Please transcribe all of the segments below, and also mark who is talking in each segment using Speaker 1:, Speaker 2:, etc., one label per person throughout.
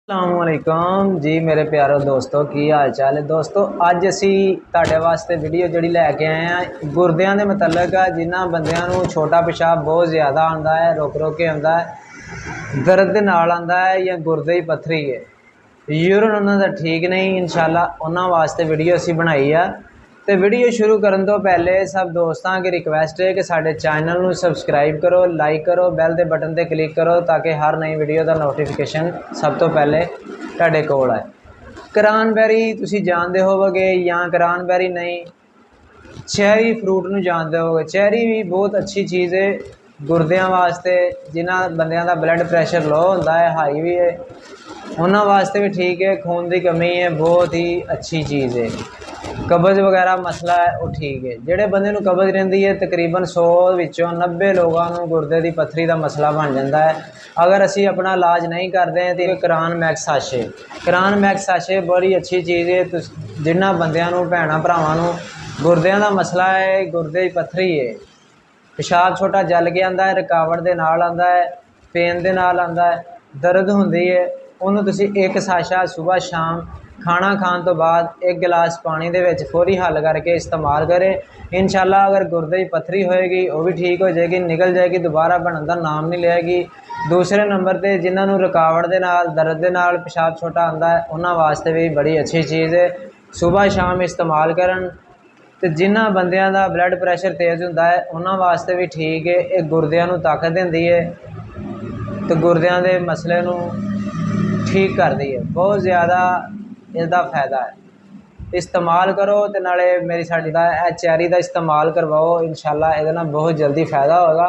Speaker 1: अस्सलामुअलैकुम जी मेरे प्यारे दोस्तों की हाल चाल है। दोस्तों अज असी तुहाडे वास्ते वीडियो जिहड़ी लैके आए हैं गुरदियां दे मतलब है। जिन्हां बंदियां नूं छोटा पेशाब बहुत ज़्यादा आंदा है, रुक रुक के आंदा है, दर्द दे नाल आंदा है या गुरदे की पत्थरी है, यूरिन उन्हां दा ठीक नहीं, इंशाअल्लाह उन्हां वास्ते वीडियो असी बनाई है। तो वीडियो शुरू करने तो पहले सब दोस्तों की रिक्वेस्ट है कि साडे चैनल नूं सबसक्राइब करो, लाइक करो, बैल के बटन पर क्लिक करो ताकि हर नई वीडियो का नोटिफिकेशन सब तो पहले तुहाडे कोल आए। क्रैनबेरी तुसीं जानते होवोगे या क्रैनबेरी नहीं, चैरी फ्रूट नूं जानते होवोगे। चैरी भी बहुत अच्छी चीज़ है गुरदियां वास्ते, जिन्हां बंदियां दा ब्लड प्रैशर लो होंदा है, हाई भी है, उन्हां वास्ते भी ठीक है। खून की कमी है, बहुत ही अच्छी चीज़ है। कब्ज़ वगैरह मसला है वो ठीक है। जोड़े बंदे नूं कब्ज़ रहिंदी है तकरीबन 100 विचों 90 लोगों नूं गुरदे की पत्थरी का मसला बन जाता है। अगर असी अपना इलाज नहीं करते हैं तो क्रैनमैक्स साशे, क्रैनमैक्स साशे बड़ी अच्छी चीज़ है। जिन्हां बंदियां नूं भैणां भरावां नूं गुरदियां का मसला है, गुरदे की पत्थरी है, पेशाब छोटा जल के आंदा है, रुकावट के नाल आंदा है, पेन के नाल आंदा है, दर्द होंदी है, उन्होंने तुसी एक साशा सुबह शाम खाना खाने तो बाद एक गिलास पानी दे विच फौरी हल करके इस्तेमाल करें। इंशाअल्लाह अगर गुरदे की पत्थरी होएगी वो भी ठीक हो जाएगी, निकल जाएगी, दोबारा बनने का नाम नहीं लेगी। दूसरे नंबर पर जिन्होंने रुकावट के नाल दर्द के नाल पेशाब छोटा आंदा है उन्होंने वास्ते भी बड़ी अच्छी चीज़ है, सुबह शाम इस्तेमाल करन। तो जिन्हां बंदियां दा ब्लड प्रैशर तेज़ होंदा है उन्हां वास्ते भी ठीक है। ये गुरदियां नूं ताकत दिंदी है तो गुरदियां दे मसले नूं ठीक करती है, बहुत ज़्यादा इसका फायदा है। इस्तेमाल करो तो नाले मेरी साड़ी दा चैरी का इस्तेमाल करवाओ, इंशाअल्लाह ये बहुत जल्दी फायदा होगा।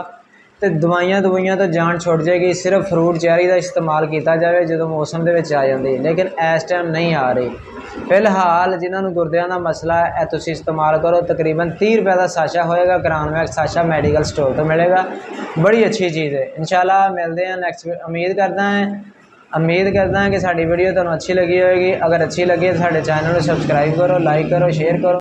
Speaker 1: तो दवाइयां तो जान छुट जाएगी, सिर्फ फ्रूट चैरी का इस्तेमाल किया जाए जो मौसम के आ जाती है, लेकिन इस टाइम नहीं आ रही। फिलहाल जिन्होंने गुरदियां का मसला है तुसीं इस्तेमाल करो। तकरीबन 30 रुपये का साशा होएगा, क्रैनमैक्स साशा मेडिकल स्टोर तो मिलेगा, बड़ी अच्छी चीज़ है। इंशाअल्लाह मिलते हैं नैक्सट। उम्मीद करता है कि साड़ी वीडियो तुहानूं अच्छी लगी होगी। अगर अच्छी लगी तो साडे चैनल को सबसक्राइब करो, लाइक करो, शेयर करो।